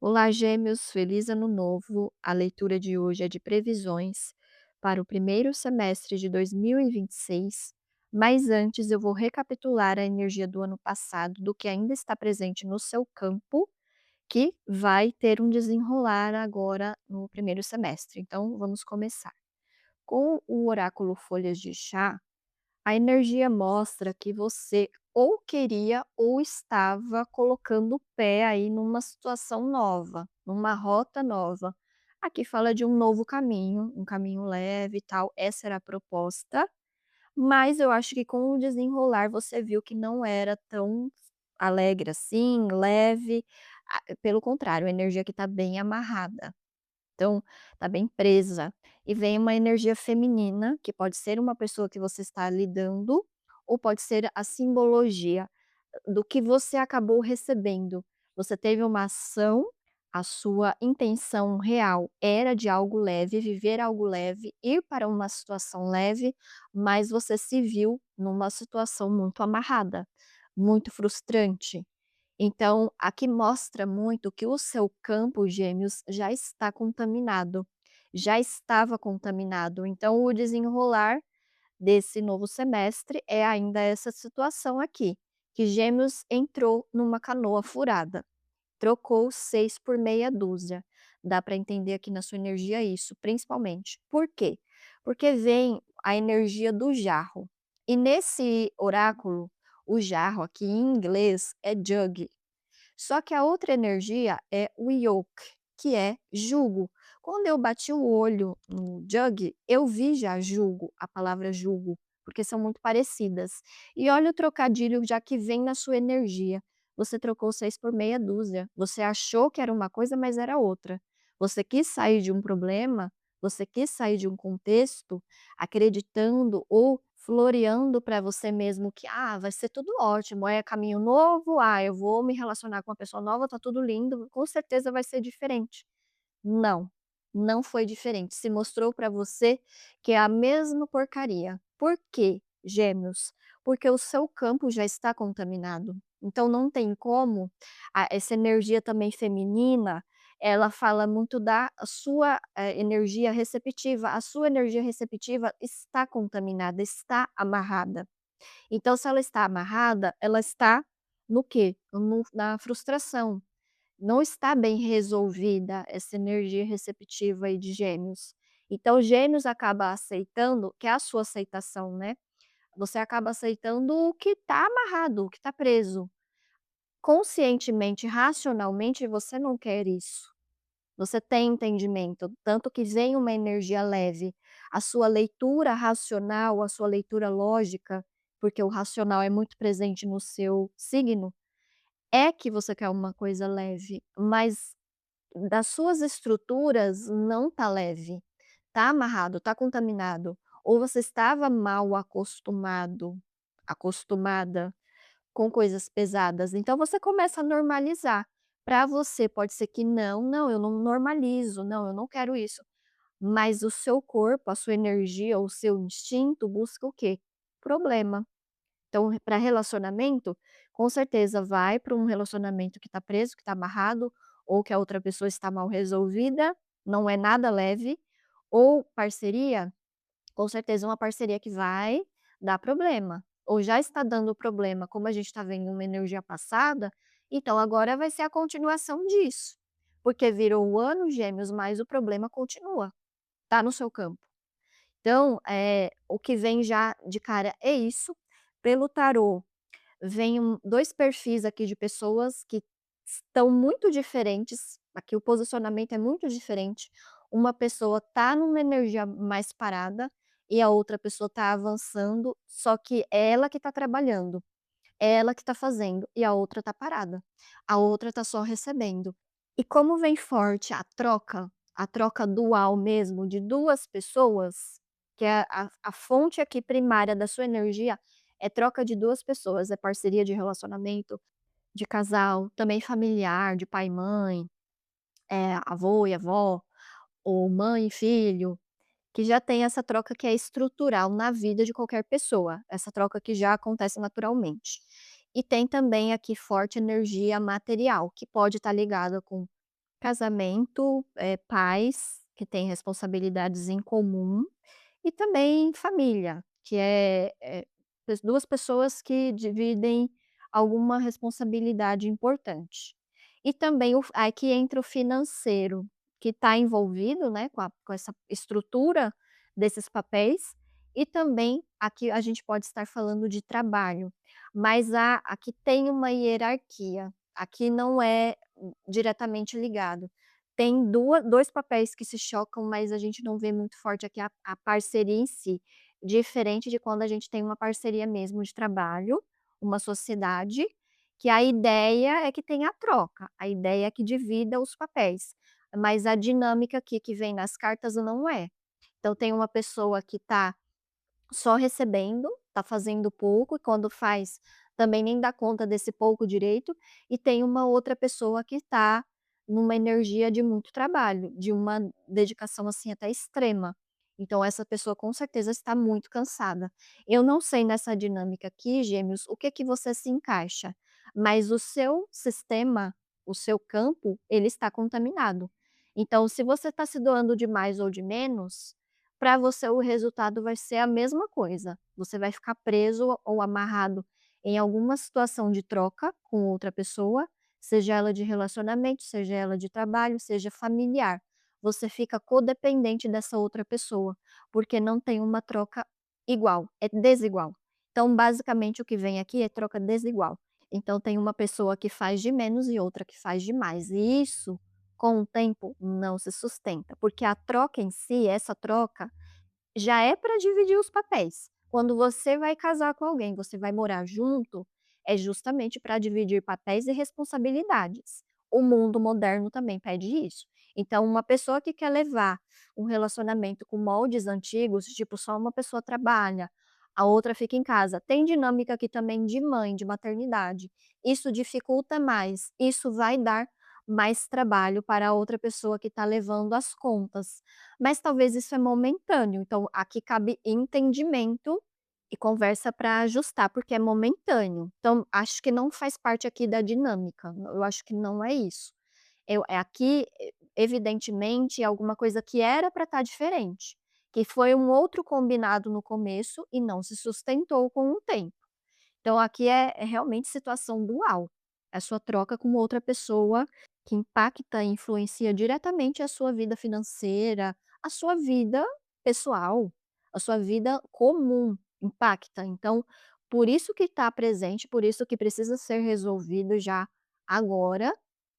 Olá, Gêmeos, feliz ano novo. A leitura de hoje é de previsões para o primeiro semestre de 2026, mas antes eu vou recapitular a energia do ano passado, do que ainda está presente no seu campo, que vai ter um desenrolar agora no primeiro semestre. Então, vamos começar. Com o oráculo Folhas de Chá, a energia mostra que você ou queria ou estava colocando o pé aí numa situação nova, numa rota nova. Aqui fala de um novo caminho, um caminho leve e tal, essa era a proposta, mas eu acho que com o desenrolar você viu que não era tão alegre assim, leve, pelo contrário, a energia que está bem amarrada. Então, tá bem presa. E vem uma energia feminina, que pode ser uma pessoa que você está lidando, ou pode ser a simbologia do que você acabou recebendo. Você teve uma ação, a sua intenção real era de algo leve, viver algo leve, ir para uma situação leve, mas você se viu numa situação muito amarrada, muito frustrante. Então, aqui mostra muito que o seu campo Gêmeos já está contaminado, já estava contaminado. Então, o desenrolar desse novo semestre é ainda essa situação aqui, que Gêmeos entrou numa canoa furada, trocou 6 por meia dúzia. Dá para entender aqui na sua energia isso, principalmente. Por quê? Porque vem a energia do jarro. E nesse oráculo, o jarro aqui em inglês é jug, só que a outra energia é o yoke, que é jugo. Quando eu bati o olho no jug, eu vi já jugo, a palavra jugo, porque são muito parecidas. E olha o trocadilho já que vem na sua energia. Você trocou 6 por meia dúzia. Você achou que era uma coisa, mas era outra. Você quis sair de um problema, você quis sair de um contexto, acreditando ou floreando para você mesmo que: "Ah, vai ser tudo ótimo, é caminho novo, eu vou me relacionar com uma pessoa nova, tá tudo lindo, com certeza vai ser diferente". Não, não foi diferente, se mostrou para você que é a mesma porcaria. Por quê, Gêmeos? Porque o seu campo já está contaminado, então não tem como essa energia também feminina, ela fala muito da sua, energia receptiva, a sua energia receptiva está contaminada, está amarrada. Então se ela está amarrada, ela está no quê? Na frustração. Não está bem resolvida essa energia receptiva aí de Gêmeos. Então Gêmeos acaba aceitando, que é a sua aceitação, né, você acaba aceitando o que está amarrado, o que está preso. Conscientemente, racionalmente, você não quer isso. Você tem entendimento, tanto que vem uma energia leve. A sua leitura racional, a sua leitura lógica, porque o racional é muito presente no seu signo, é que você quer uma coisa leve, mas das suas estruturas não tá leve, tá amarrado, tá contaminado, ou você estava mal acostumado, acostumada com coisas pesadas, então você começa a normalizar. Para você pode ser que não, não, eu não normalizo, não, eu não quero isso, mas o seu corpo, a sua energia, o seu instinto busca o quê? Problema. Então, para relacionamento, com certeza vai para um relacionamento que está preso, que está amarrado, ou que a outra pessoa está mal resolvida, não é nada leve, ou parceria, com certeza uma parceria que vai dar problema, ou já está dando problema, como a gente está vendo uma energia passada, então agora vai ser a continuação disso, porque virou o ano Gêmeos, mas o problema continua, tá no seu campo. Então, o que vem já de cara é isso. Pelo tarô, vem 2 perfis aqui de pessoas que estão muito diferentes, aqui o posicionamento é muito diferente. Uma pessoa tá numa energia mais parada e a outra pessoa tá avançando, só que é ela que tá trabalhando, é ela que tá fazendo e a outra tá parada. A outra tá só recebendo. E como vem forte a troca dual mesmo de 2 pessoas, que é a fonte aqui primária da sua energia é troca de 2 pessoas, é parceria de relacionamento, de casal, também familiar, de pai e mãe, avô e avó, ou mãe e filho, que já tem essa troca que é estrutural na vida de qualquer pessoa, essa troca que já acontece naturalmente. E tem também aqui forte energia material, que pode estar ligada com Casamento, pais que têm responsabilidades em comum e também família, que pes 2 pessoas que dividem alguma responsabilidade importante. E também aqui entra o financeiro, que está envolvido, né, com essa estrutura desses papéis, e também aqui a gente pode estar falando de trabalho, mas aqui tem uma hierarquia, aqui não é diretamente ligado. Tem 2 papéis que se chocam, mas a gente não vê muito forte aqui a parceria em si, diferente de quando a gente tem uma parceria mesmo de trabalho, uma sociedade, que a ideia é que tenha a troca, a ideia é que divida os papéis, mas a dinâmica aqui que vem nas cartas não é. Então tem uma pessoa que está só recebendo, tá fazendo pouco e quando faz, também nem dá conta desse pouco direito, e tem uma outra pessoa que tá numa energia de muito trabalho, de uma dedicação, assim, até extrema. Então essa pessoa com certeza está muito cansada. Eu não sei nessa dinâmica aqui, Gêmeos, o que que você se encaixa, mas o seu sistema, o seu campo, ele está contaminado. Então se você está se doando de mais ou de menos, para você o resultado vai ser a mesma coisa, você vai ficar preso ou amarrado em alguma situação de troca com outra pessoa, seja ela de relacionamento, seja ela de trabalho, seja familiar. Você fica codependente dessa outra pessoa, porque não tem uma troca igual, é desigual. Então, basicamente, o que vem aqui é troca desigual. Então, tem uma pessoa que faz de menos e outra que faz de mais. E isso, com o tempo, não se sustenta, porque a troca em si, essa troca, já é para dividir os papéis. Quando você vai casar com alguém, você vai morar junto, é justamente para dividir papéis e responsabilidades. O mundo moderno também pede isso. Então, uma pessoa que quer levar um relacionamento com moldes antigos, tipo, só uma pessoa trabalha, a outra fica em casa, tem dinâmica aqui também de mãe, de maternidade. Isso dificulta mais, isso vai dar mais trabalho para a outra pessoa que está levando as contas. Mas talvez isso é momentâneo, então aqui cabe entendimento e conversa para ajustar, porque é momentâneo. Então acho que não faz parte aqui da dinâmica, eu acho que não é isso. Aqui, evidentemente, é alguma coisa que era para estar diferente, que foi um outro combinado no começo e não se sustentou com o tempo. Então aqui é realmente situação dual, é a sua troca com outra pessoa que impacta e influencia diretamente a sua vida financeira, a sua vida pessoal, a sua vida comum, impacta. Então, por isso que está presente, por isso que precisa ser resolvido já agora,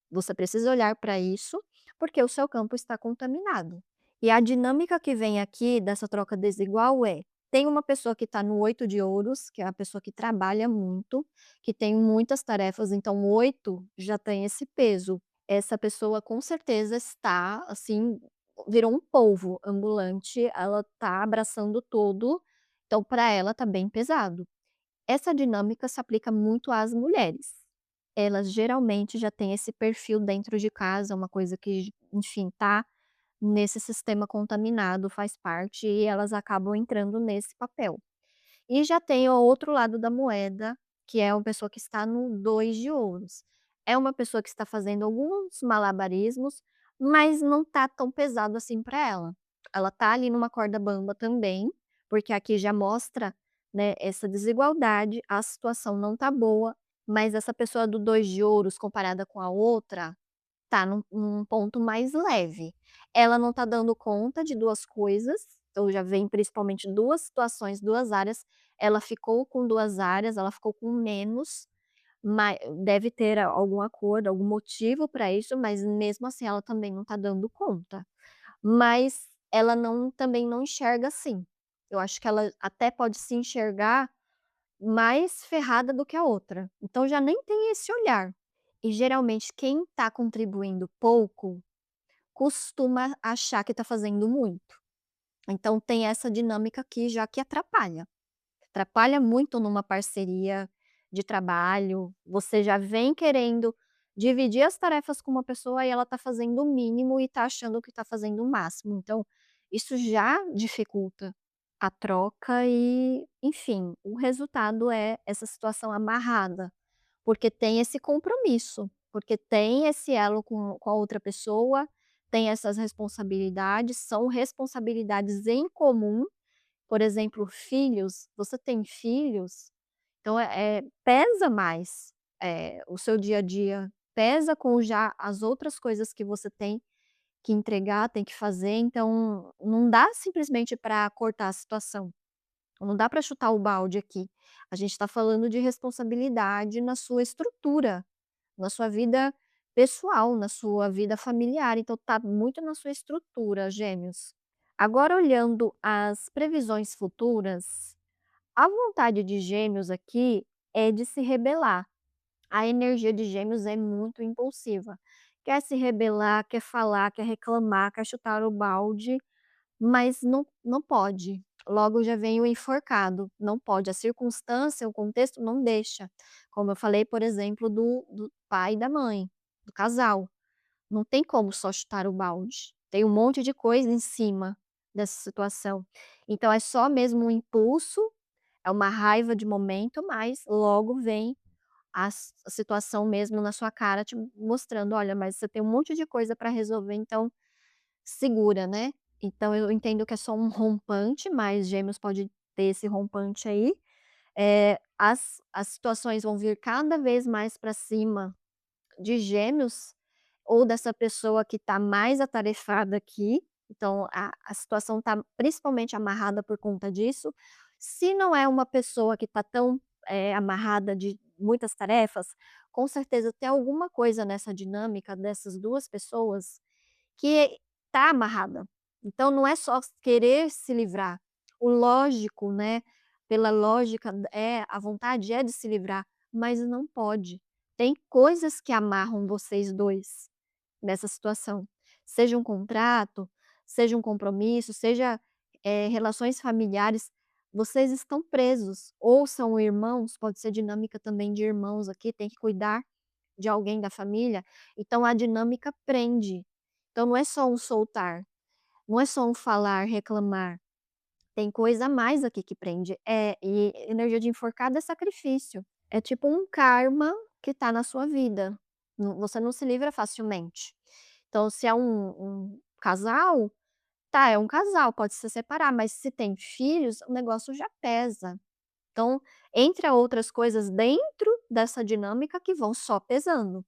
você precisa olhar para isso, porque o seu campo está contaminado. E a dinâmica que vem aqui dessa troca desigual tem uma pessoa que está no 8 de ouros, que é a pessoa que trabalha muito, que tem muitas tarefas, então 8 já tem esse peso. Essa pessoa com certeza está, assim, virou um polvo ambulante, ela está abraçando tudo, então para ela está bem pesado. Essa dinâmica se aplica muito às mulheres. Elas geralmente já têm esse perfil dentro de casa, uma coisa que, enfim, tá nesse sistema contaminado, faz parte e elas acabam entrando nesse papel. E já tem o outro lado da moeda, que é uma pessoa que está no 2 de ouros. É uma pessoa que está fazendo alguns malabarismos, mas não tá tão pesado assim para ela. Ela tá ali numa corda bamba também, porque aqui já mostra, né, essa desigualdade, a situação não tá boa, mas essa pessoa do 2 de ouros comparada com a outra, tá num ponto mais leve. Ela não tá dando conta de 2 coisas, então já vem principalmente 2 situações, 2 áreas, ela ficou com 2 áreas, ela ficou com menos, deve ter algum acordo, algum motivo para isso, mas mesmo assim ela também não tá dando conta. Mas ela também não enxerga assim. Eu acho que ela até pode se enxergar mais ferrada do que a outra, então já nem tem esse olhar. E geralmente quem está contribuindo pouco, costuma achar que está fazendo muito. Então tem essa dinâmica aqui já que atrapalha. Atrapalha muito numa parceria de trabalho, você já vem querendo dividir as tarefas com uma pessoa e ela está fazendo o mínimo e está achando que está fazendo o máximo. Então, isso já dificulta a troca e, enfim, o resultado é essa situação amarrada, porque tem esse compromisso. porque tem esse elo com a outra pessoa, tem essas responsabilidades, são responsabilidades em comum. Por exemplo, filhos, você tem filhos, então, pesa mais, o seu dia a dia, pesa com já as outras coisas que você tem que entregar, tem que fazer, então não dá simplesmente para cortar a situação, não dá para chutar o balde aqui. A gente está falando de responsabilidade na sua estrutura, na sua vida pessoal, na sua vida familiar, então tá muito na sua estrutura, Gêmeos. Agora olhando as previsões futuras, a vontade de Gêmeos aqui é de se rebelar. A energia de Gêmeos é muito impulsiva. Quer se rebelar, quer falar, quer reclamar, quer chutar o balde, mas não pode. Logo já vem o enforcado, não pode. A circunstância, o contexto não deixa. Como eu falei, por exemplo, do pai e da mãe, do casal. Não tem como só chutar o balde. Tem um monte de coisa em cima dessa situação. Então é só mesmo um impulso, é uma raiva de momento, mas logo vem a situação mesmo na sua cara te mostrando: "Olha, mas você tem um monte de coisa para resolver, então segura, né". Então eu entendo que é só um rompante, mas Gêmeos pode ter esse rompante aí. As situações vão vir cada vez mais para cima de Gêmeos, ou dessa pessoa que está mais atarefada aqui, então a situação está principalmente amarrada por conta disso. Se não é uma pessoa que está tão, amarrada de muitas tarefas, com certeza tem alguma coisa nessa dinâmica dessas 2 pessoas que está amarrada. Então não é só querer se livrar. O lógico, né, pela lógica, a vontade é de se livrar, mas não pode. Tem coisas que amarram vocês 2 nessa situação. Seja um contrato, seja um compromisso, seja, relações familiares, vocês estão presos. Ou são irmãos, pode ser dinâmica também de irmãos aqui, tem que cuidar de alguém da família, então a dinâmica prende. Então não é só um soltar, não é só um falar, reclamar, tem coisa a mais aqui que prende. E energia de enforcado é sacrifício, é tipo um karma que tá na sua vida, você não se livra facilmente. Então se é um casal, tá, é um casal, pode se separar, mas se tem filhos, o negócio já pesa. Então, entre a outras coisas dentro dessa dinâmica que vão só pesando.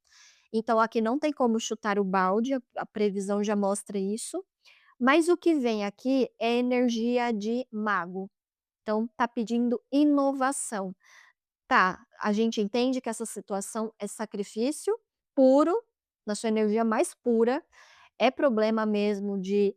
Então aqui não tem como chutar o balde, a previsão já mostra isso, mas o que vem aqui é energia de mago, então tá pedindo inovação. Tá, a gente entende que essa situação é sacrifício puro, na sua energia mais pura, é problema mesmo de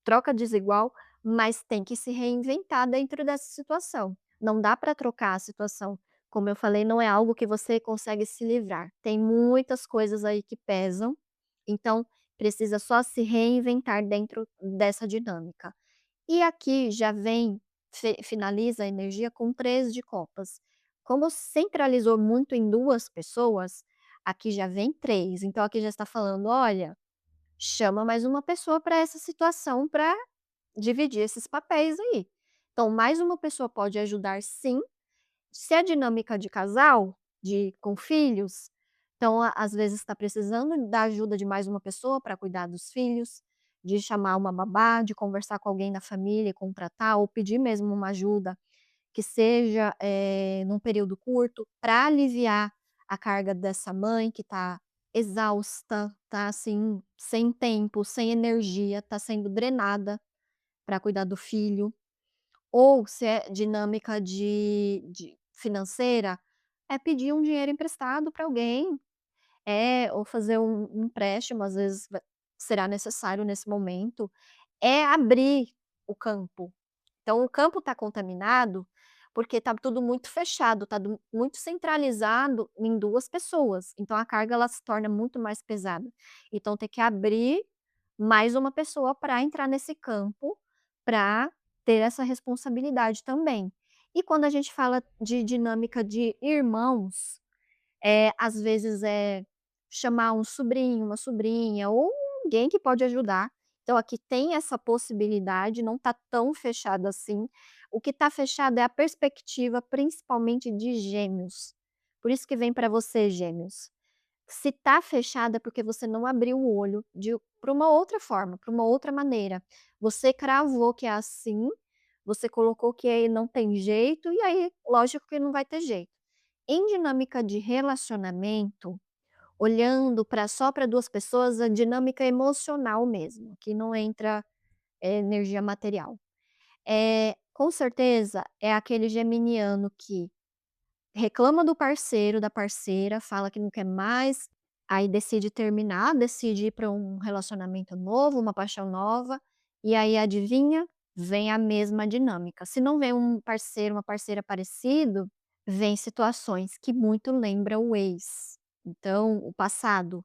troca desigual, mas tem que se reinventar dentro dessa situação. Não dá para trocar a situação. Como eu falei, não é algo que você consegue se livrar. Tem muitas coisas aí que pesam, então precisa só se reinventar dentro dessa dinâmica. E aqui já vem, finaliza a energia com 3 de copas. Como centralizou muito em 2 pessoas, aqui já vem 3. Então aqui já está falando: "Olha, chama mais uma pessoa para essa situação para dividir esses papéis aí". Então mais uma pessoa pode ajudar sim, se é dinâmica de casal, de com filhos, então às vezes está precisando da ajuda de mais uma pessoa para cuidar dos filhos, de chamar uma babá, de conversar com alguém da família e contratar ou pedir mesmo uma ajuda que seja, num período curto, para aliviar a carga dessa mãe que está exausta, tá assim, sem tempo, sem energia, está sendo drenada para cuidar do filho. Ou se é dinâmica de financeira, é pedir um dinheiro emprestado para alguém, ou fazer um empréstimo, às vezes será necessário nesse momento, é abrir o campo. Então o campo está contaminado, porque está tudo muito fechado, está muito centralizado em 2 pessoas, então a carga ela se torna muito mais pesada. Então tem que abrir mais uma pessoa para entrar nesse campo, para ter essa responsabilidade também. E quando a gente fala de dinâmica de irmãos, às vezes é chamar um sobrinho, uma sobrinha ou alguém que pode ajudar. Então aqui tem essa possibilidade, não está tão fechado assim. O que está fechado é a perspectiva, principalmente de Gêmeos. Por isso que vem para você, Gêmeos. Se tá fechado é porque você não abriu o olho de pra uma outra forma, para uma outra maneira. Você cravou que é assim, você colocou que aí não tem jeito, e aí lógico que não vai ter jeito. Em dinâmica de relacionamento, olhando para só para 2 pessoas, a dinâmica emocional mesmo, que não entra, energia material. Com certeza é aquele geminiano que reclama do parceiro, da parceira, fala que não quer mais, aí decide terminar, decide ir para um relacionamento novo, uma paixão nova, e aí adivinha? Vem a mesma dinâmica. Se não vem um parceiro, uma parceira parecido, vem situações que muito lembra o ex. Então, o passado.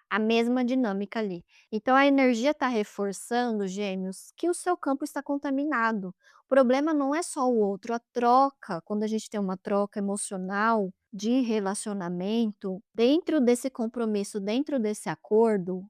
A mesma dinâmica ali. Então a energia está reforçando, Gêmeos, que o seu campo está contaminado. O problema não é só o outro, a troca, quando a gente tem uma troca emocional de relacionamento, dentro desse compromisso, dentro desse acordo,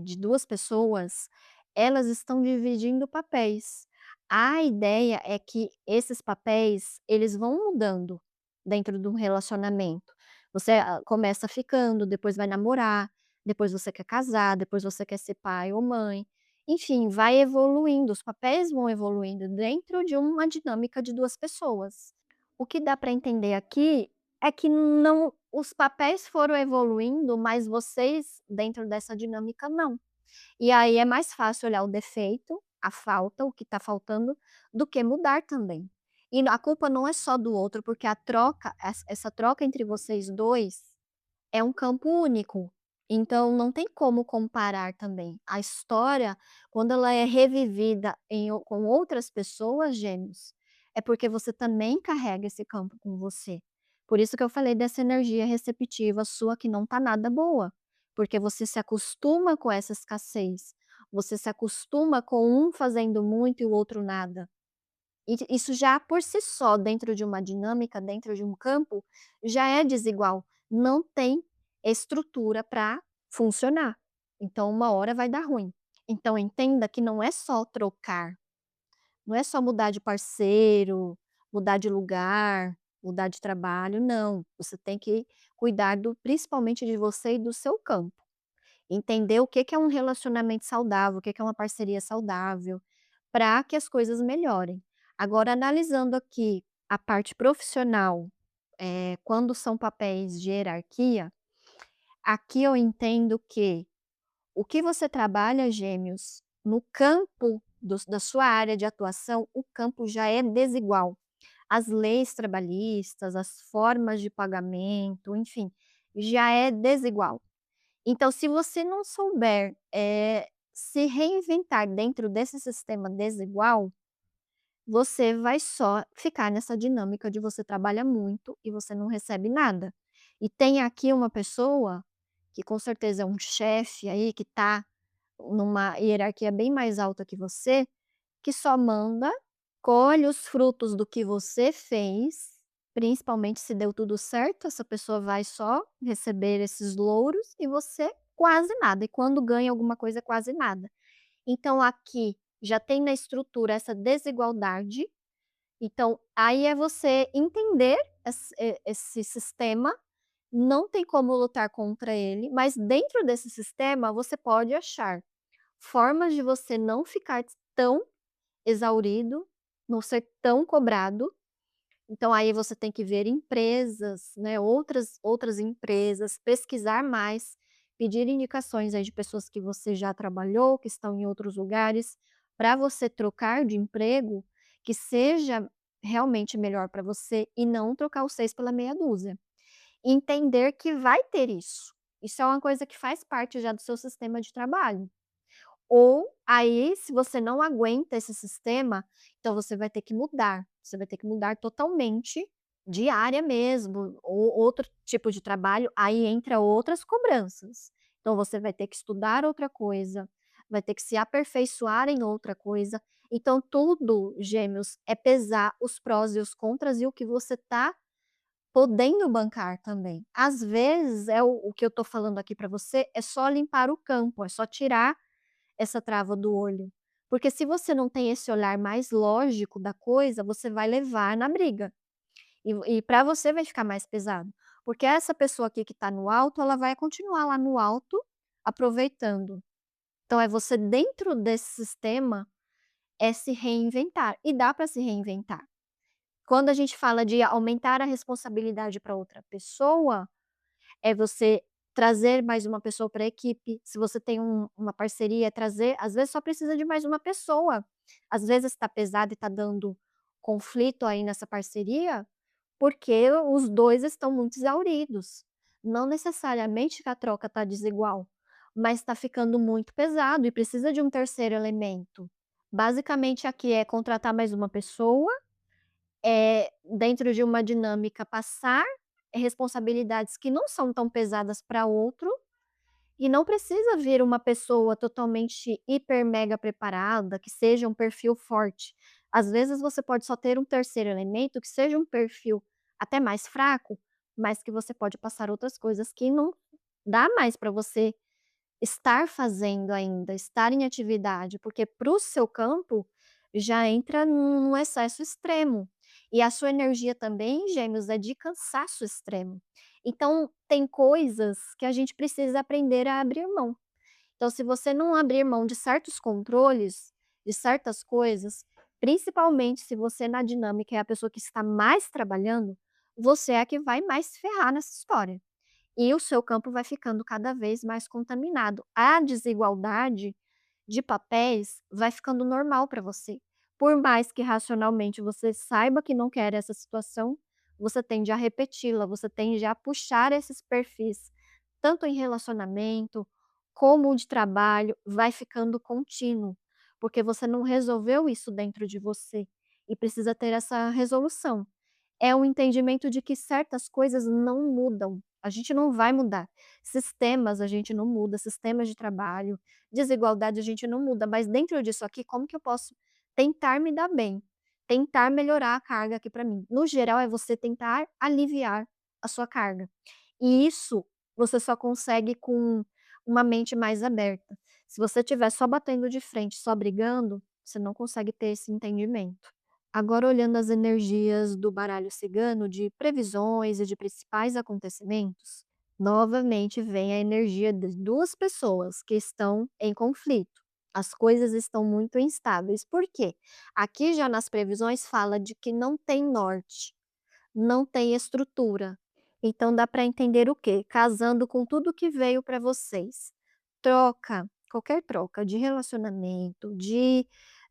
de 2 pessoas, elas estão dividindo papéis. A ideia é que esses papéis, eles vão mudando dentro de um relacionamento. Você, começa ficando, depois vai namorar, depois você quer casar, depois você quer ser pai ou mãe. Enfim, vai evoluindo, os papéis vão evoluindo dentro de uma dinâmica de 2 pessoas. O que dá para entender aqui é que não, os papéis foram evoluindo, mas vocês dentro dessa dinâmica não. E aí é mais fácil olhar o defeito, a falta, o que está faltando, do que mudar também. E a culpa não é só do outro, porque a troca, essa troca entre vocês 2 é um campo único, então não tem como comparar também. A história, quando ela é revivida com outras pessoas, Gêmeos, é porque você também carrega esse campo com você. Por isso que eu falei dessa energia receptiva sua que não tá nada boa, porque você se acostuma com essa escassez, você se acostuma com um fazendo muito e o outro nada. E isso já por si só, dentro de uma dinâmica, dentro de um campo, já é desigual. Não tem estrutura para funcionar. Então, uma hora vai dar ruim. Então, entenda que não é só trocar, não é só mudar de parceiro, mudar de lugar, mudar de trabalho, não. Você tem que cuidar principalmente de você e do seu campo. Entender o que que é um relacionamento saudável, o que que é uma parceria saudável, para que as coisas melhorem. Agora, analisando aqui a parte profissional, quando são papéis de hierarquia, aqui eu entendo que o que você trabalha, Gêmeos, no campo da sua área de atuação, o campo já é desigual. As leis trabalhistas, as formas de pagamento, enfim, já é desigual. Então, se você não souber, se reinventar dentro desse sistema desigual, você vai só ficar nessa dinâmica de você trabalha muito e você não recebe nada. E tem aqui uma pessoa, que com certeza é um chefe aí, que está numa hierarquia bem mais alta que você, que só manda, colhe os frutos do que você fez, principalmente se deu tudo certo, essa pessoa vai só receber esses louros e você quase nada, e quando ganha alguma coisa, quase nada. Então aqui já tem na estrutura essa desigualdade, então aí é você entender esse sistema, não tem como lutar contra ele, mas dentro desse sistema você pode achar formas de você não ficar tão exaurido, não ser tão cobrado. Então aí você tem que ver empresas, né, outras empresas, pesquisar mais, pedir indicações aí de pessoas que você já trabalhou, que estão em outros lugares, para você trocar de emprego, que seja realmente melhor para você e não trocar os 6 pela meia dúzia. Entender que vai ter isso. Isso é uma coisa que faz parte já do seu sistema de trabalho. Ou aí, se você não aguenta esse sistema, então você vai ter que mudar, você vai ter que mudar totalmente de área mesmo, ou outro tipo de trabalho, aí entra outras cobranças. Então você vai ter que estudar outra coisa, vai ter que se aperfeiçoar em outra coisa. Então tudo, Gêmeos, é pesar os prós e os contras e o que você está podendo bancar também. Às vezes, o que eu estou falando aqui para você é só limpar o campo, é só tirar essa trava do olho. Porque se você não tem esse olhar mais lógico da coisa, você vai levar na briga. E para você vai ficar mais pesado. porque essa pessoa aqui que está no alto, ela vai continuar lá no alto, aproveitando. Então é você dentro desse sistema, é se reinventar, e dá para se reinventar. Quando a gente fala de aumentar a responsabilidade para outra pessoa, é você trazer mais uma pessoa para a equipe. Se você tem uma parceria, é trazer, às vezes só precisa de mais uma pessoa. Às vezes está pesado e está dando conflito aí nessa parceria, porque os 2 estão muito exauridos. Não necessariamente que a troca está desigual, mas está ficando muito pesado e precisa de um terceiro elemento. Basicamente aqui é contratar mais uma pessoa, dentro de uma dinâmica passar responsabilidades que não são tão pesadas para outro, e não precisa vir uma pessoa totalmente hiper mega preparada, que seja um perfil forte. Às vezes você pode só ter um terceiro elemento que seja um perfil até mais fraco, mas que você pode passar outras coisas que não dá mais para você estar fazendo ainda, estar em atividade, porque para o seu campo já entra num excesso extremo. E a sua energia também, Gêmeos, é de cansaço extremo. Então, tem coisas que a gente precisa aprender a abrir mão. Então, se você não abrir mão de certos controles, de certas coisas, principalmente se você na dinâmica é a pessoa que está mais trabalhando, você é a que vai mais se ferrar nessa história. E o seu campo vai ficando cada vez mais contaminado. A desigualdade de papéis vai ficando normal para você. Por mais que racionalmente você saiba que não quer essa situação, você tende a repeti-la, você tende a puxar esses perfis, tanto em relacionamento como de trabalho, vai ficando contínuo, porque você não resolveu isso dentro de você e precisa ter essa resolução. É o entendimento de que certas coisas não mudam, a gente não vai mudar. Sistemas a gente não muda, sistemas de trabalho, desigualdade a gente não muda, mas dentro disso aqui, como que eu posso tentar me dar bem? Tentar melhorar a carga aqui para mim. No geral, é você tentar aliviar a sua carga. E isso você só consegue com uma mente mais aberta. Se você estiver só batendo de frente, só brigando, você não consegue ter esse entendimento. Agora olhando as energias do baralho cigano de previsões e de principais acontecimentos, novamente vem a energia de 2 pessoas que estão em conflito. As coisas estão muito instáveis. Por quê? Aqui já nas previsões fala de que não tem norte, não tem estrutura. Então dá para entender o quê? Casando com tudo que veio para vocês. Troca, qualquer troca de relacionamento, de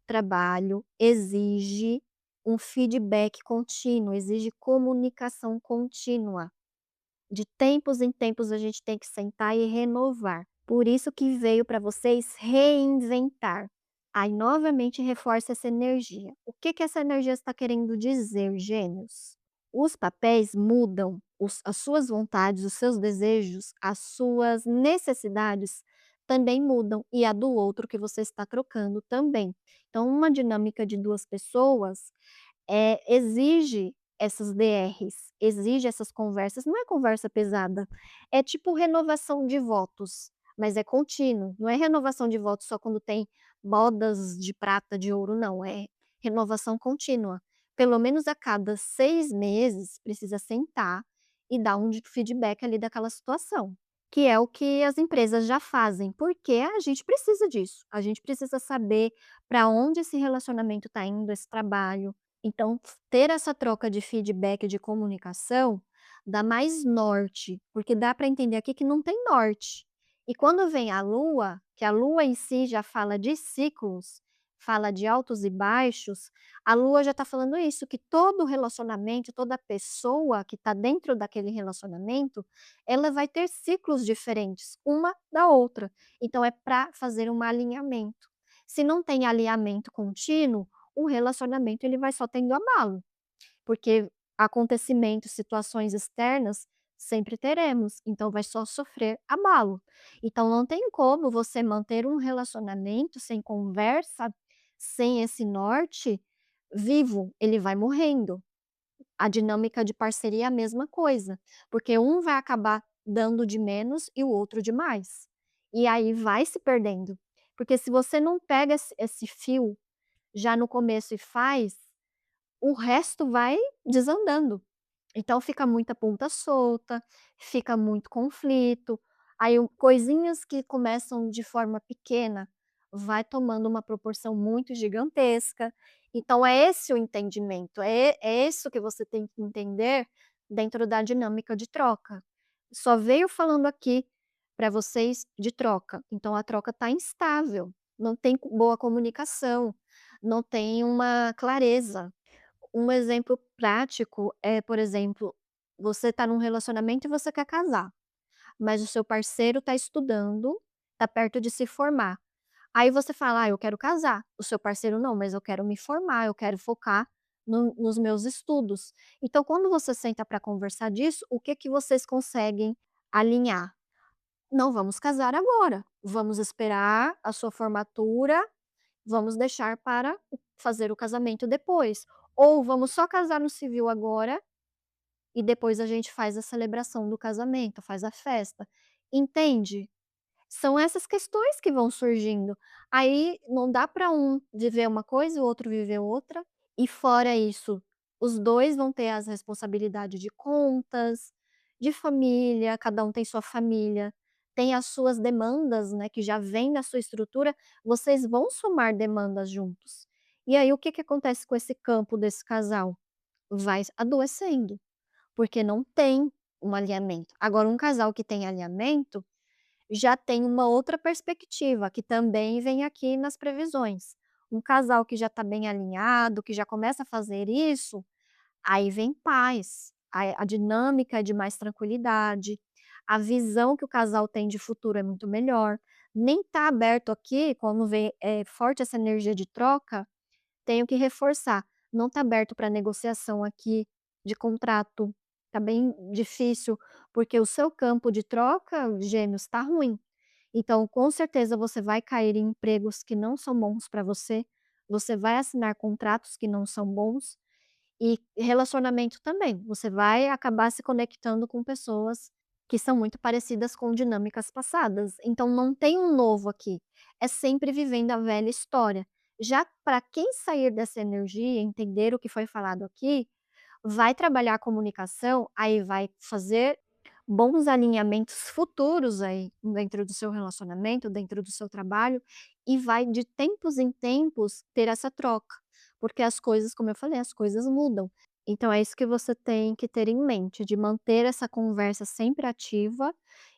trabalho, exige um feedback contínuo, exige comunicação contínua. De tempos em tempos a gente tem que sentar e renovar. Por isso que veio para vocês reinventar. Aí novamente reforça essa energia. O que que essa energia está querendo dizer, Gêmeos? Os papéis mudam, as suas vontades, os seus desejos, as suas necessidades também mudam e a do outro que você está trocando também. Então, uma dinâmica de 2 pessoas exige essas DRs, exige essas conversas, não é conversa pesada, é tipo renovação de votos, mas é contínuo, não é renovação de votos só quando tem bodas de prata, de ouro, não, é renovação contínua. Pelo menos a cada 6 meses precisa sentar e dar um de feedback ali daquela situação, que é o que as empresas já fazem, porque a gente precisa disso, a gente precisa saber para onde esse relacionamento está indo, esse trabalho, então, ter essa troca de feedback, de comunicação, dá mais norte, porque dá para entender aqui que não tem norte. E quando vem a lua, que a lua em si já fala de ciclos, fala de altos e baixos, a lua já está falando isso, que todo relacionamento, toda pessoa que está dentro daquele relacionamento, ela vai ter ciclos diferentes, uma da outra. Então, é para fazer um alinhamento. Se não tem alinhamento contínuo, o relacionamento ele vai só tendo abalo, porque acontecimentos, situações externas sempre teremos, então vai só sofrer abalo. Então não tem como você manter um relacionamento sem conversa, sem esse norte vivo, ele vai morrendo. A dinâmica de parceria é a mesma coisa, porque um vai acabar dando de menos e o outro de mais. E aí vai se perdendo, porque se você não pega esse fio já no começo e faz, o resto vai desandando. Então fica muita ponta solta, fica muito conflito, aí coisinhas que começam de forma pequena, vai tomando uma proporção muito gigantesca. Então é esse o entendimento, é isso que você tem que entender dentro da dinâmica de troca. Só veio falando aqui para vocês de troca, então a troca está instável, não tem boa comunicação, não tem uma clareza. Um exemplo prático é, por exemplo, você está num relacionamento e você quer casar, mas o seu parceiro está estudando, está perto de se formar. Aí você fala: "Ah, eu quero casar", o seu parceiro: "Não, mas eu quero me formar, eu quero focar nos meus estudos". Então quando você senta para conversar disso, o que que vocês conseguem alinhar? "Não vamos casar agora, vamos esperar a sua formatura. Vamos deixar para fazer o casamento depois, ou vamos só casar no civil agora e depois a gente faz a celebração do casamento, faz a festa", entende? São essas questões que vão surgindo. Aí não dá para um viver uma coisa e o outro viver outra, e fora isso, os 2 vão ter as responsabilidade de contas, de família, cada um tem sua família, tem as suas demandas, né, que já vem da sua estrutura, vocês vão somar demandas juntos. E aí o que que acontece com esse campo desse casal? Vai adoecendo, porque não tem um alinhamento. Agora um casal que tem alinhamento já tem uma outra perspectiva, que também vem aqui nas previsões. Um casal que já está bem alinhado, que já começa a fazer isso, aí vem paz, a dinâmica é de mais tranquilidade, a visão que o casal tem de futuro é muito melhor. Nem está aberto aqui, quando vem forte essa energia de troca, tenho que reforçar, não está aberto para negociação aqui de contrato, está bem difícil, porque o seu campo de troca, Gêmeos, está ruim. Então, com certeza você vai cair em empregos que não são bons para você vai assinar contratos que não são bons, e relacionamento também, você vai acabar se conectando com pessoas que são muito parecidas com dinâmicas passadas, então não tem um novo aqui, é sempre vivendo a velha história. Já para quem sair dessa energia, entender o que foi falado aqui, vai trabalhar a comunicação, aí vai fazer bons alinhamentos futuros aí dentro do seu relacionamento, dentro do seu trabalho, e vai de tempos em tempos ter essa troca, porque as coisas, como eu falei, as coisas mudam. Então é isso que você tem que ter em mente, de manter essa conversa sempre ativa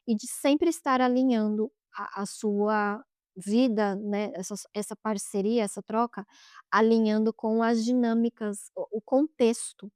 e de sempre estar alinhando a sua vida, né, essa parceria, essa troca, alinhando com as dinâmicas, o contexto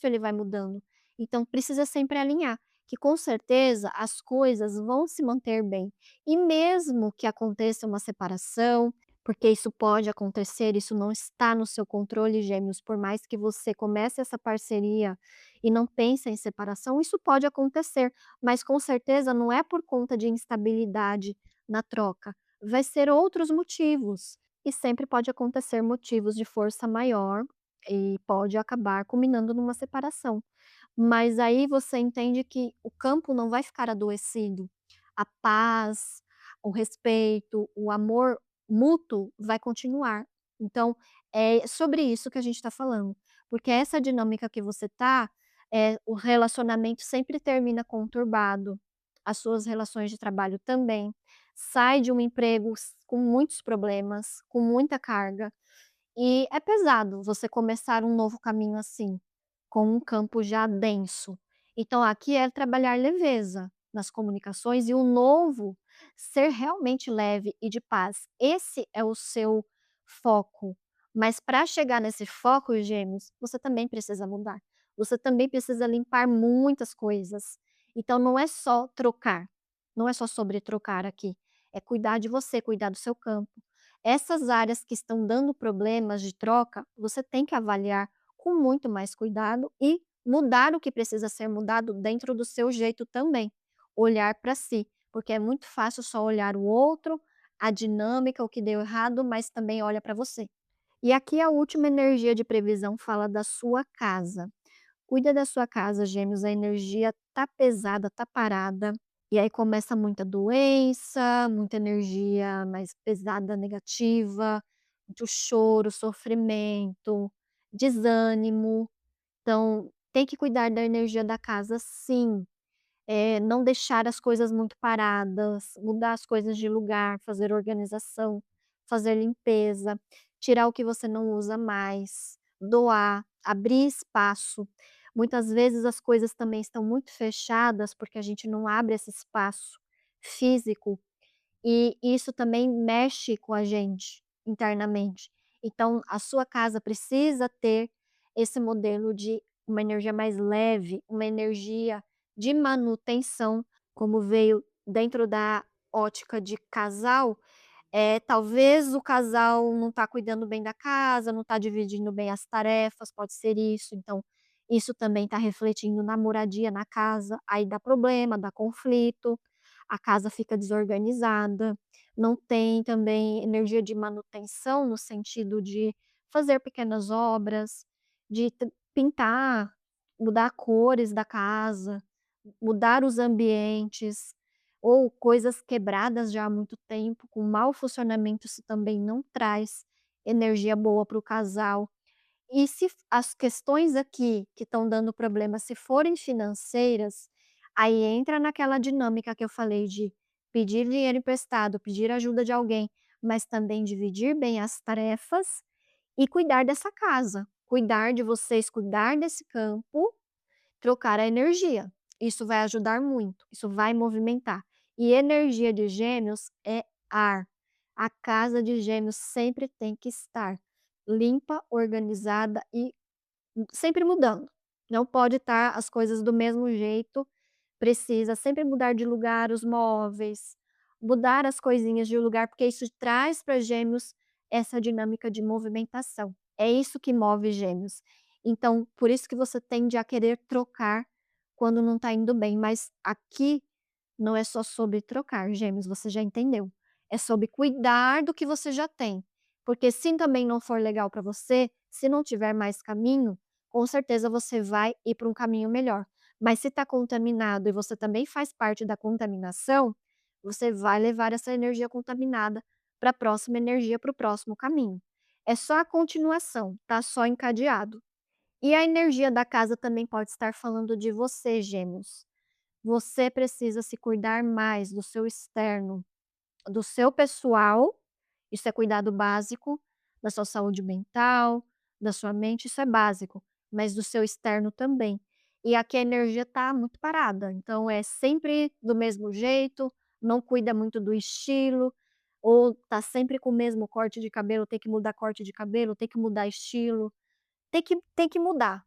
ele vai mudando, então precisa sempre alinhar, que com certeza as coisas vão se manter bem. E mesmo que aconteça uma separação, porque isso pode acontecer, isso não está no seu controle, Gêmeos, por mais que você comece essa parceria e não pense em separação, isso pode acontecer, mas com certeza não é por conta de instabilidade na troca, vai ser outros motivos. E sempre pode acontecer motivos de força maior e pode acabar culminando numa separação. Mas aí você entende que o campo não vai ficar adoecido, a paz, o respeito, o amor mútuo vai continuar. Então, é sobre isso que a gente está falando, porque essa dinâmica que você tá, o relacionamento sempre termina conturbado, as suas relações de trabalho também, sai de um emprego com muitos problemas, com muita carga, e é pesado você começar um novo caminho assim, com um campo já denso. Então aqui é trabalhar leveza nas comunicações e o novo ser realmente leve e de paz. Esse é o seu foco. Mas para chegar nesse foco, Gêmeos, você também precisa mudar. Você também precisa limpar muitas coisas. Então não é só trocar, não é só sobre trocar aqui, é cuidar de você, cuidar do seu campo. Essas áreas que estão dando problemas de troca, você tem que avaliar com muito mais cuidado e mudar o que precisa ser mudado dentro do seu jeito também. Olhar para si, porque é muito fácil só olhar o outro, a dinâmica, o que deu errado, mas também olha para você. E aqui a última energia de previsão fala da sua casa. Cuida da sua casa, Gêmeos, a energia tá pesada, tá parada. E aí começa muita doença, muita energia mais pesada, negativa, muito choro, sofrimento, desânimo. Então, Tem que cuidar da energia da casa sim. Não deixar as coisas muito paradas, mudar as coisas de lugar, fazer organização, fazer limpeza, tirar o que você não usa mais, doar, abrir espaço. Muitas vezes as coisas também estão muito fechadas, porque a gente não abre esse espaço físico e isso também mexe com a gente internamente. Então, a sua casa precisa ter esse modelo de uma energia mais leve, uma energia de manutenção, como veio dentro da ótica de casal. Talvez o casal não está cuidando bem da casa, não está dividindo bem as tarefas, pode ser isso. Então, isso também está refletindo na moradia, na casa, aí dá problema, dá conflito, a casa fica desorganizada, não tem também energia de manutenção, no sentido de fazer pequenas obras, de pintar, mudar cores da casa, mudar os ambientes. Ou coisas quebradas já há muito tempo, com mau funcionamento, isso também não traz energia boa para o casal. E se as questões aqui que estão dando problema, se forem financeiras, aí entra naquela dinâmica que eu falei de pedir dinheiro emprestado, pedir ajuda de alguém, mas também dividir bem as tarefas e cuidar dessa casa, cuidar de vocês, cuidar desse campo. Trocar a energia, isso vai ajudar muito, isso vai movimentar. E energia de Gêmeos é ar. A casa de Gêmeos sempre tem que estar limpa, organizada e sempre mudando. Não pode estar as coisas do mesmo jeito, precisa sempre mudar de lugar os móveis, mudar as coisinhas de lugar, porque isso traz para Gêmeos essa dinâmica de movimentação. É isso que move Gêmeos. Então, por isso que você tende a querer trocar quando não está indo bem, mas aqui não é só sobre trocar, Gêmeos, você já entendeu. É sobre cuidar do que você já tem, porque se também não for legal para você, se não tiver mais caminho, com certeza você vai ir para um caminho melhor. Mas se está contaminado e você também faz parte da contaminação, você vai levar essa energia contaminada para a próxima energia, para o próximo caminho. É só a continuação, tá só encadeado. E a energia da casa também pode estar falando de você, Gêmeos. Você precisa se cuidar mais do seu externo, do seu pessoal, isso é cuidado básico, da sua saúde mental, da sua mente, isso é básico, mas do seu externo também. E aqui a energia está muito parada, então é sempre do mesmo jeito, não cuida muito do estilo, ou tá sempre com o mesmo corte de cabelo, tem que mudar corte de cabelo, tem que mudar estilo, tem que mudar.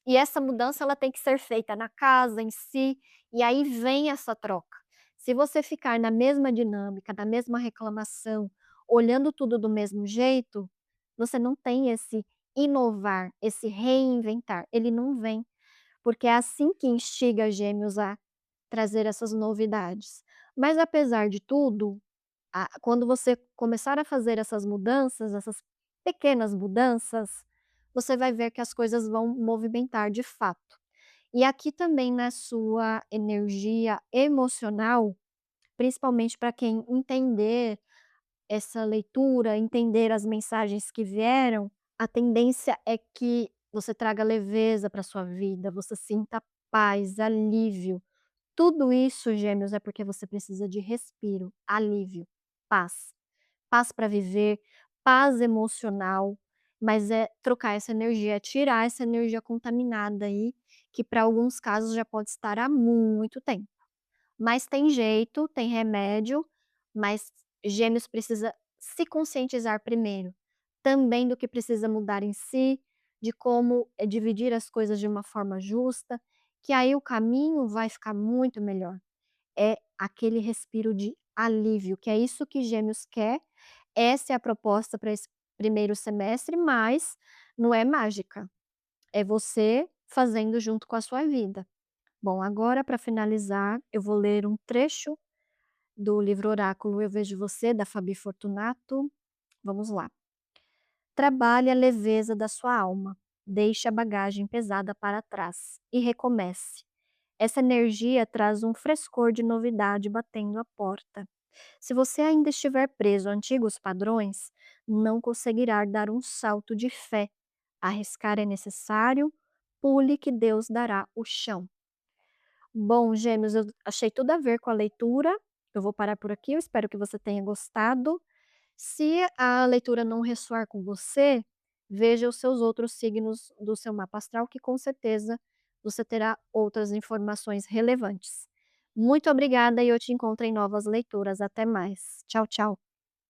E essa mudança ela tem que ser feita na casa, em si, e aí vem essa troca. Se você ficar na mesma dinâmica, na mesma reclamação, olhando tudo do mesmo jeito, você não tem esse inovar, esse reinventar, ele não vem, porque é assim que instiga Gêmeos a trazer essas novidades. Mas apesar de tudo, quando você começar a fazer essas mudanças, essas pequenas mudanças, você vai ver que as coisas vão movimentar de fato. E aqui também na sua energia emocional, principalmente para quem entender essa leitura, entender as mensagens que vieram, a tendência é que você traga leveza para sua vida, você sinta paz, alívio. Tudo isso, Gêmeos, é porque você precisa de respiro, alívio, paz. Paz para viver, paz emocional, mas é trocar essa energia, é tirar essa energia contaminada aí, que para alguns casos já pode estar há muito tempo. Mas tem jeito, tem remédio, mas Gêmeos precisa se conscientizar primeiro, também do que precisa mudar em si, de como, dividir as coisas de uma forma justa, que aí o caminho vai ficar muito melhor. É aquele respiro de alívio, que é isso que Gêmeos quer, essa é a proposta para esse primeiro semestre, mas não é mágica, é você fazendo junto com a sua vida. Bom, agora para finalizar, eu vou ler um trecho do livro Oráculo Eu Vejo Você, da Fabi Fortunato. Vamos lá. Trabalhe a leveza da sua alma, deixe a bagagem pesada para trás e recomece. Essa energia traz um frescor de novidade batendo a porta. Se você ainda estiver preso a antigos padrões, não conseguirá dar um salto de fé. Arriscar é necessário, pule que Deus dará o chão. Bom, Gêmeos, eu achei tudo a ver com a leitura. Eu vou parar por aqui, eu espero que você tenha gostado. Se a leitura não ressoar com você, veja os seus outros signos do seu mapa astral, que com certeza você terá outras informações relevantes. Muito obrigada e eu te encontro em novas leituras. Até mais. Tchau, tchau.